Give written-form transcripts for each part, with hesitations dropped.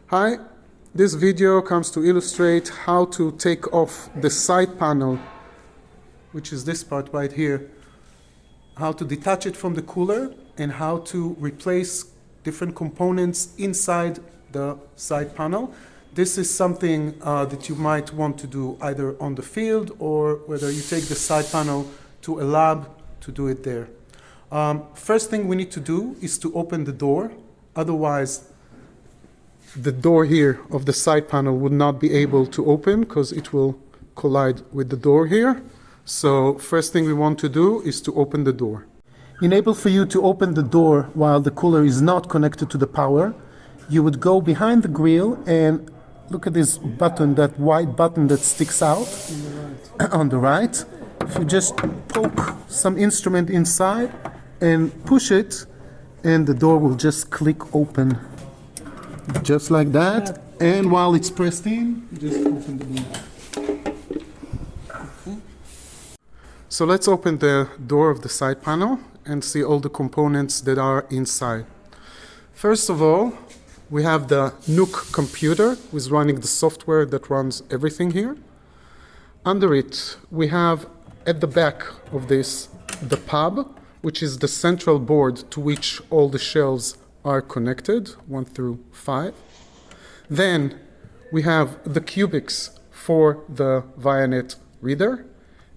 Hi, this video comes to illustrate how to take off the side panel, which is this part right here, how to detach it from the cooler and how to replace different components inside the side panel. This is something that you might want to do either on the field or whether you take the side panel to a lab to do it there. First thing we need to do is to open the door, otherwise the door here of the side panel would not be able to open because it will collide with the door here. So first thing we want to do is to open the door. Enable for you to open the door while the cooler is not connected to the power. You would go behind the grill and look at this button, that white button that sticks out on the right. If you just poke some instrument inside and push it, and the door will just click open. Just like that, and while it's pressed in, just open the door. Okay. So let's open the door of the side panel and see all the components that are inside. First of all, we have the Nook computer, which is running the software that runs everything here. Under it, we have at the back of this the pub, which is the central board to which all the shelves are connected, 1 through 5. Then we have the cubics for the Vianet reader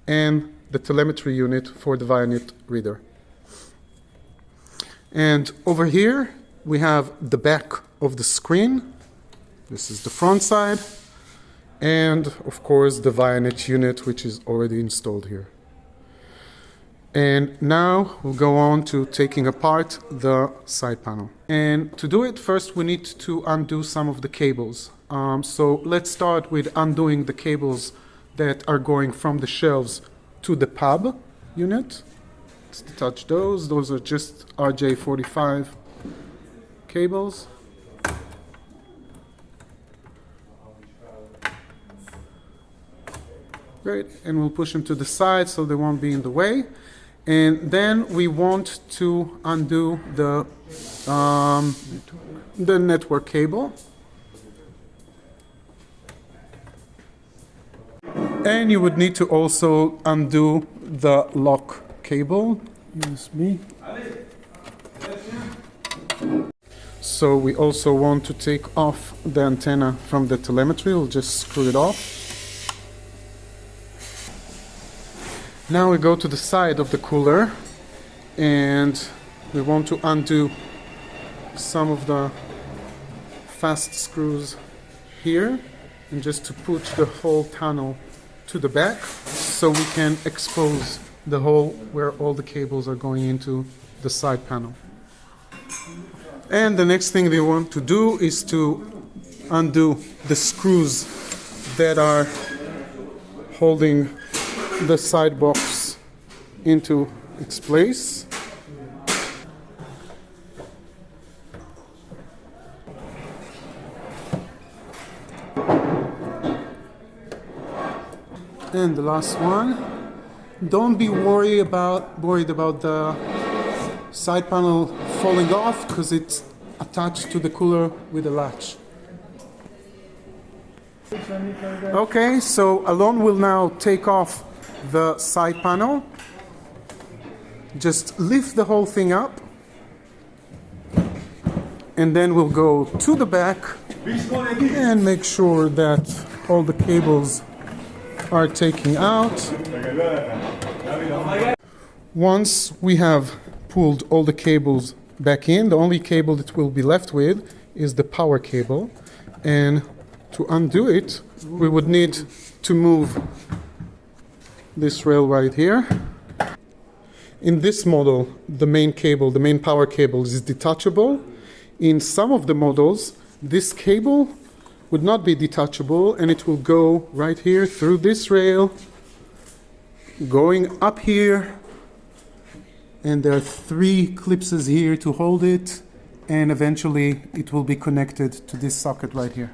and the telemetry unit for the Vianet reader. And over here we have the back of the screen. This is the front side. And of course the Vianet unit, which is already installed here. And now we'll go on to taking apart the side panel. And to do it, first we need to undo some of the cables. So let's start with undoing the cables that are going from the shelves to the pub unit. Let's detach those. Those are just RJ45 cables. Great, and we'll push them to the side so they won't be in the way. And then we want to undo the network cable. And you would need to also undo the lock cable, USB. So we also want to take off the antenna from the telemetry. We'll just screw it off. Now we go to the side of the cooler and we want to undo some of the fast screws here and just to push the whole tunnel to the back so we can expose the hole where all the cables are going into the side panel. And the next thing we want to do is to undo the screws that are holding the side box into its place. And the last one. Don't be worried about the side panel falling off because it's attached to the cooler with a latch. Okay, so Alon will now take off the side panel. Just lift the whole thing up and then we'll go to the back and make sure that all the cables are taken out. Once we have pulled all the cables back in, the only cable that we'll be left with is the power cable, and to undo it we would need to move this rail right here. In this model, the main power cable is detachable. In some of the models, this cable would not be detachable and it will go right here through this rail, going up here, and there are 3 clips here to hold it, and eventually it will be connected to this socket right here.